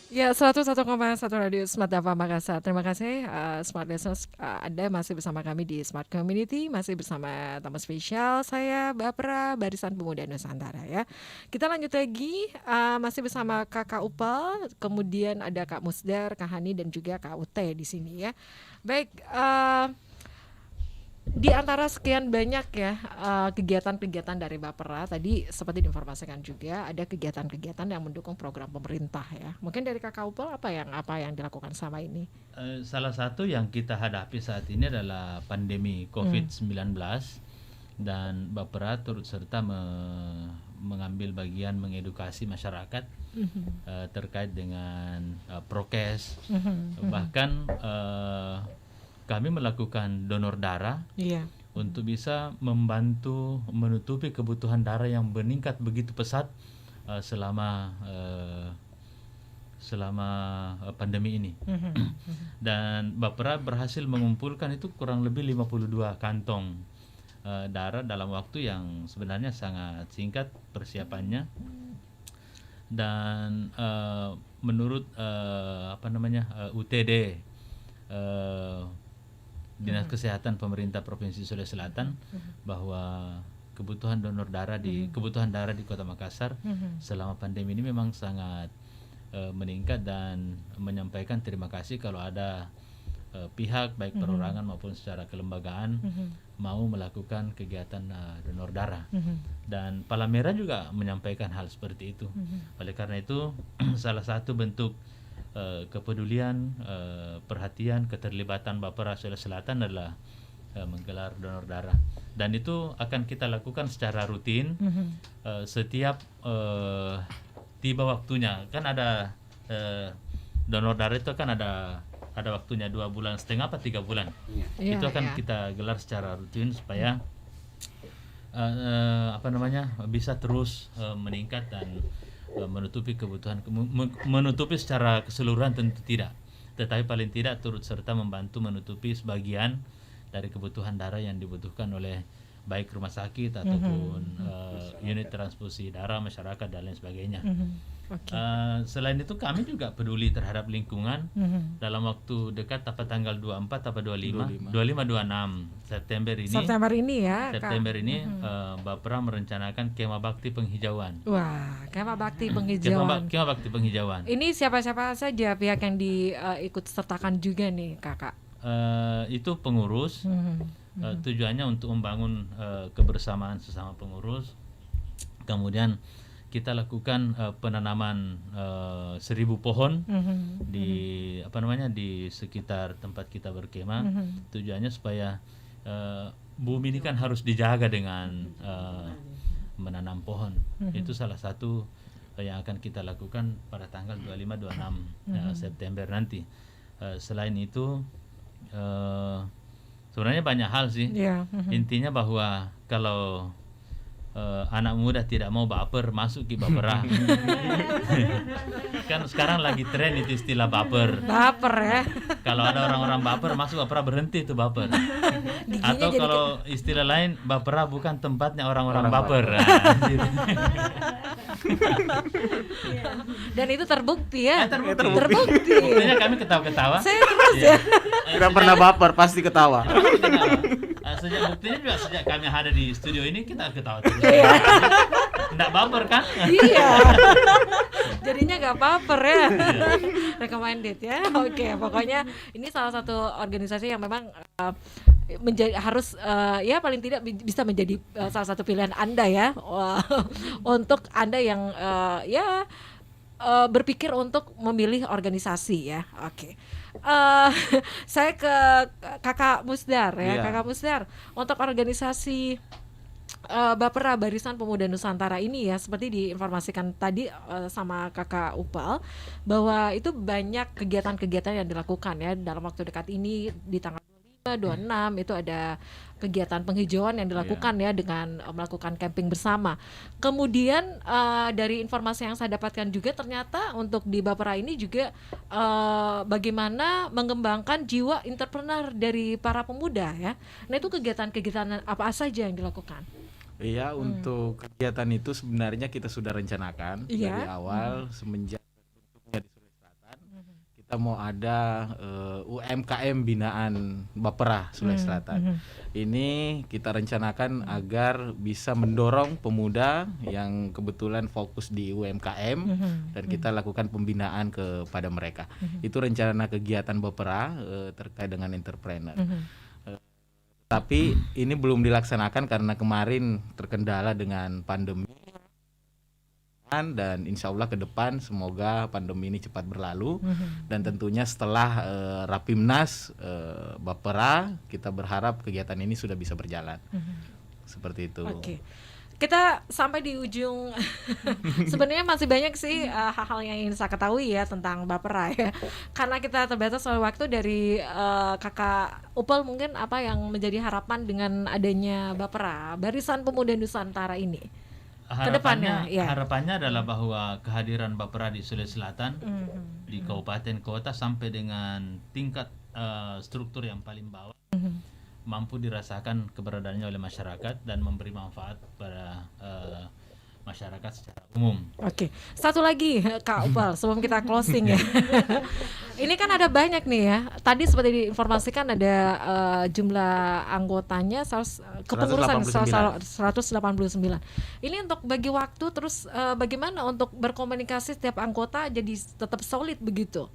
Ya, 101,1 Radio Smart Dava Makassar. Terima kasih Smart Listeners. Anda masih bersama kami di Smart Community, masih bersama tamu spesial saya Bapra Barisan Pemuda Nusantara ya. Kita lanjut lagi masih bersama Kakak Upal, kemudian ada Kak Musdar, Kak Hani dan juga Kak Ute di sini ya. Baik, di antara sekian banyak ya kegiatan-kegiatan dari Bapera tadi seperti diinformasikan juga ada kegiatan-kegiatan yang mendukung program pemerintah ya. Mungkin dari Kakak Upel apa yang dilakukan selama ini? Salah satu yang kita hadapi saat ini adalah pandemi COVID-19 dan Bapera turut serta mengambil bagian mengedukasi masyarakat terkait dengan prokes. Bahkan kami melakukan donor darah untuk bisa membantu menutupi kebutuhan darah yang meningkat begitu pesat selama pandemi ini. Dan Bapera berhasil mengumpulkan itu kurang lebih 52 kantong darah dalam waktu yang sebenarnya sangat singkat persiapannya. Dan menurut UTD Dinas Kesehatan Pemerintah Provinsi Sulawesi Selatan bahwa kebutuhan donor darah kebutuhan darah di Kota Makassar selama pandemi ini memang sangat meningkat, dan menyampaikan terima kasih kalau ada pihak baik perorangan maupun secara kelembagaan mau melakukan kegiatan donor darah. Dan Palamera juga menyampaikan hal seperti itu. Oleh karena itu salah satu bentuk kepedulian, perhatian, keterlibatan Bapera Sulawesi Selatan adalah menggelar donor darah, dan itu akan kita lakukan secara rutin setiap tiba waktunya. Kan ada donor darah itu kan ada waktunya 2,5 bulan apa 3 bulan. Itu akan kita gelar secara rutin supaya bisa terus meningkat dan menutupi kebutuhan, menutupi secara keseluruhan tentu tidak, tetapi paling tidak turut serta membantu menutupi sebagian dari kebutuhan darah yang dibutuhkan oleh baik rumah sakit ataupun unit transfusi darah masyarakat dan lain sebagainya. Selain itu kami juga peduli terhadap lingkungan. Dalam waktu dekat tanggal 24 atau 25 26 September ini Bapera merencanakan kemah bakti penghijauan. Wah, kemah bakti penghijauan. Kemah bakti penghijauan. Ini siapa-siapa saja pihak yang diikut sertakan juga nih, Kakak? Itu pengurus. Tujuannya untuk membangun kebersamaan sesama pengurus. Kemudian kita lakukan penanaman 1.000 pohon di sekitar tempat kita berkemah. Tujuannya supaya bumi ini kan harus dijaga dengan menanam pohon. Itu salah satu yang akan kita lakukan pada tanggal 25-26 September nanti. Selain itu sebenarnya banyak hal sih. Intinya bahwa kalau anak muda tidak mau baper, masuk ke Bapera. Kan sekarang lagi tren itu istilah baper. Baper ya. Kalau ada orang-orang baper masuk Bapera, berhenti itu baper. Atau kalau istilah lain, Bapera bukan tempatnya orang-orang baper. Dan itu terbukti ya. Terbukti. Buktinya kami ketawa-ketawa. Saya terus ya. Tidak pernah baper, pasti ketawa. Buktinya juga sejak kami ada di studio ini kita ketawa terus. Nggak baper kan? Iya. Jadinya nggak baper ya. Recommended ya. Oke, pokoknya ini salah satu organisasi yang memang harus paling tidak bisa menjadi salah satu pilihan Anda ya. Untuk Anda yang berpikir untuk memilih organisasi ya. Oke. Saya ke Kakak Musdar ya. Kakak Musdar, untuk organisasi Bapera Barisan Pemuda Nusantara ini ya, seperti diinformasikan tadi sama Kakak Upal bahwa itu banyak kegiatan-kegiatan yang dilakukan ya dalam waktu dekat ini. Di tanggal 26 itu ada kegiatan penghijauan yang dilakukan ya dengan melakukan camping bersama. Kemudian dari informasi yang saya dapatkan juga ternyata untuk di Bapera ini juga bagaimana mengembangkan jiwa entrepreneur dari para pemuda ya. Nah, itu kegiatan-kegiatan apa saja yang dilakukan? Iya, untuk kegiatan itu sebenarnya kita sudah rencanakan dari awal semenjak terbentuknya di Sulawesi Selatan. kita mau ada UMKM binaan Bapera Sulawesi Selatan. Ini kita rencanakan agar bisa mendorong pemuda yang kebetulan fokus di UMKM dan kita lakukan pembinaan kepada mereka. Itu rencana kegiatan Bapera terkait dengan entrepreneur. Tapi ini belum dilaksanakan karena kemarin terkendala dengan pandemi, dan insya Allah ke depan semoga pandemi ini cepat berlalu, dan tentunya setelah Rapimnas Bapera kita berharap kegiatan ini sudah bisa berjalan. Seperti itu. Oke. Kita sampai di ujung. Sebenarnya masih banyak sih hal-hal yang ingin saya ketahui ya tentang Bapera ya. Karena kita terbatas oleh waktu. Dari Kakak Upel, mungkin apa yang menjadi harapan dengan adanya Bapera, Barisan Pemuda Nusantara ini? Harapannya adalah bahwa kehadiran Bapera di Sulawesi Selatan, di kabupaten kota sampai dengan tingkat struktur yang paling bawah, mampu dirasakan keberadaannya oleh masyarakat dan memberi manfaat pada masyarakat secara umum. Oke, satu lagi Kak Upel sebelum kita closing ya. Ini kan ada banyak nih ya. Tadi seperti diinformasikan ada jumlah anggotanya kepengurusan 189. Ini untuk bagi waktu, terus bagaimana untuk berkomunikasi setiap anggota jadi tetap solid begitu.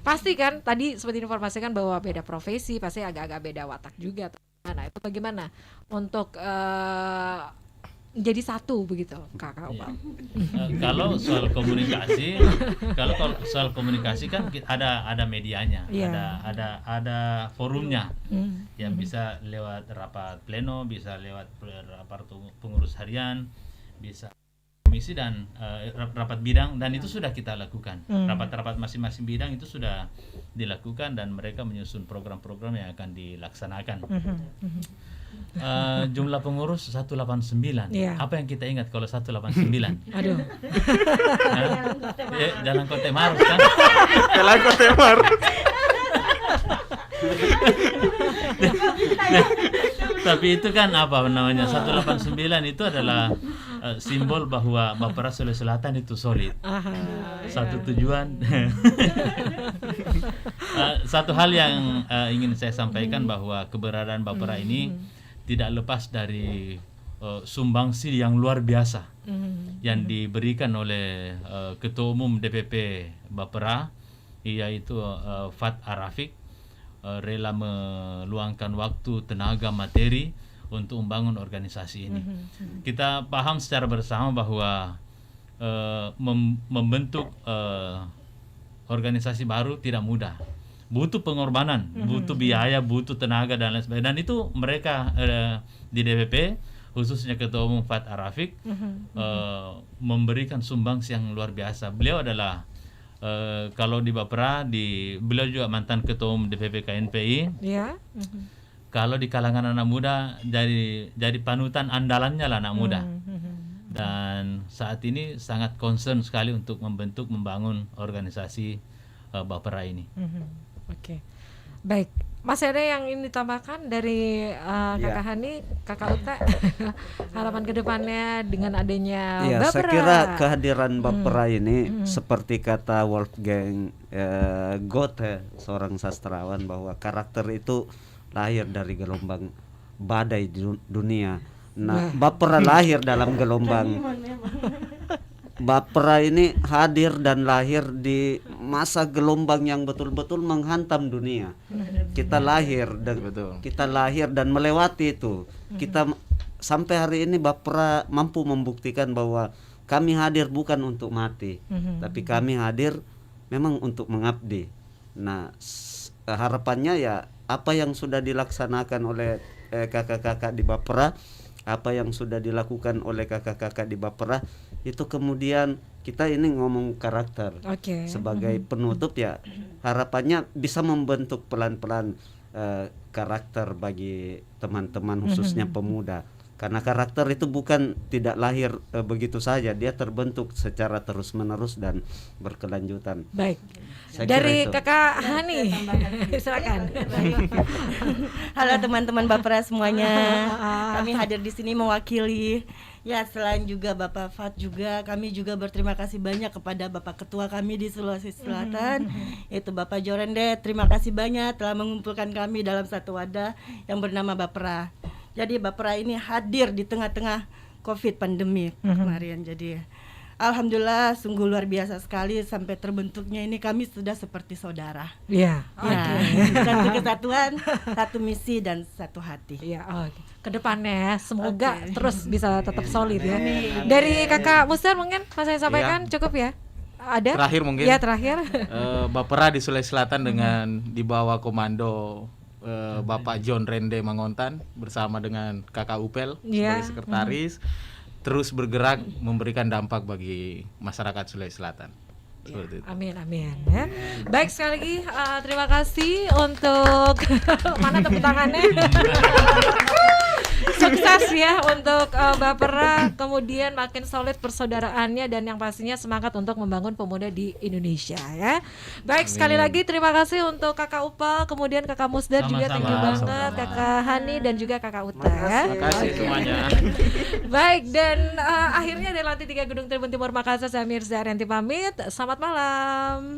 Pasti kan tadi seperti diinformasikan bahwa beda profesi, pasti agak-agak beda watak juga. Nah, itu bagaimana untuk jadi satu begitu, Kakak Upel? Kalau soal komunikasi kan ada medianya, ada forumnya, yang bisa lewat rapat pleno, bisa lewat rapat pengurus harian, bisa komisi dan rapat bidang, dan itu sudah kita lakukan. Rapat-rapat masing-masing bidang itu sudah dilakukan dan mereka menyusun program-program yang akan dilaksanakan. Jumlah pengurus 189. Apa yang kita ingat kalau 189? Aduh. Jalan Kote Marus kan? Jalan Kote Marus. Tapi itu kan apa namanya, 189 itu adalah simbol bahwa Bapera Sulawesi Selatan itu solid. Satu tujuan. Satu hal yang ingin saya sampaikan bahwa keberadaan Bapera ini tidak lepas dari sumbangsi yang luar biasa yang diberikan oleh Ketua Umum DPP Bapera, yaitu Fat Arafik, rela meluangkan waktu, tenaga, materi untuk membangun organisasi ini. Kita paham secara bersama bahwa membentuk organisasi baru tidak mudah, butuh pengorbanan, butuh biaya, butuh tenaga dan lain sebagainya. Dan itu mereka di DPP, khususnya Ketua Umum Fat Arafik, memberikan sumbangsi yang luar biasa. Beliau adalah kalau di Bapera, beliau juga mantan Ketua Umum DPP KNPI. Kalau di kalangan anak muda jadi panutan andalannya lah anak muda. Dan saat ini sangat concern sekali untuk membangun organisasi Bapera ini. Oke. Baik, masih ada yang ingin ditambahkan dari Kakak Hani, Kakak Uta? Harapan kedepannya dengan adanya Bapera. Saya kira kehadiran Bapera ini seperti kata Wolfgang Goethe, seorang sastrawan, bahwa karakter itu lahir dari gelombang badai di dunia. Nah, Bapera lahir dalam gelombang. Bapera ini hadir dan lahir di masa gelombang yang betul-betul menghantam dunia. Kita lahir dan melewati itu. Kita sampai hari ini Bapera mampu membuktikan bahwa kami hadir bukan untuk mati, tapi kami hadir memang untuk mengabdi. Nah, harapannya ya apa yang sudah dilaksanakan oleh kakak-kakak di Bapera, apa yang sudah dilakukan oleh kakak-kakak di Bapera, itu kemudian kita ini ngomong karakter. Sebagai penutup ya, harapannya bisa membentuk pelan-pelan karakter bagi teman-teman, khususnya pemuda. Karena karakter itu bukan tidak lahir begitu saja, dia terbentuk secara terus-menerus dan berkelanjutan. Baik. Dari Kakak Hani, silakan. Halo teman-teman Bapera semuanya. Kami hadir di sini mewakili Ya, selain juga Bapak Fat juga, kami juga berterima kasih banyak kepada Bapak Ketua kami di Sulawesi Selatan, yaitu Bapak Jorende. Terima kasih banyak telah mengumpulkan kami dalam satu wadah yang bernama Bapera. Jadi Bapera ini hadir di tengah-tengah COVID pandemi kemarin. Jadi alhamdulillah sungguh luar biasa sekali, sampai terbentuknya ini kami sudah seperti saudara. Iya. Ya, satu kesatuan, satu misi dan satu hati. Iya, oke. Kedepannya ya, semoga terus bisa tetap solid ya. Amin. Dari Kakak Musdar mungkin pas saya sampaikan cukup ya. Ada? Terakhir mungkin. Ya, terakhir. Bapera di Sulawesi Selatan dengan di bawah komando Bapak John Rende Mangontan bersama dengan Kakak Upel sebagai sekretaris terus bergerak memberikan dampak bagi masyarakat Sulawesi Selatan. Ya, amin ya. Baik, sekali lagi terima kasih untuk mana tepuk tangannya. Sukses ya untuk Bapera, kemudian makin solid persaudaraannya dan yang pastinya semangat untuk membangun pemuda di Indonesia ya. Baik, sekali lagi terima kasih untuk Kakak Upal, kemudian Kakak Musdar juga, thank you banget, Kakak Hani dan juga Kakak Uta ya. Terima kasih semuanya. Baik, dan akhirnya dari Lantai 3 Gedung Tribun Timur Makassar, saya Mirza Arianti pamit. Selamat malam.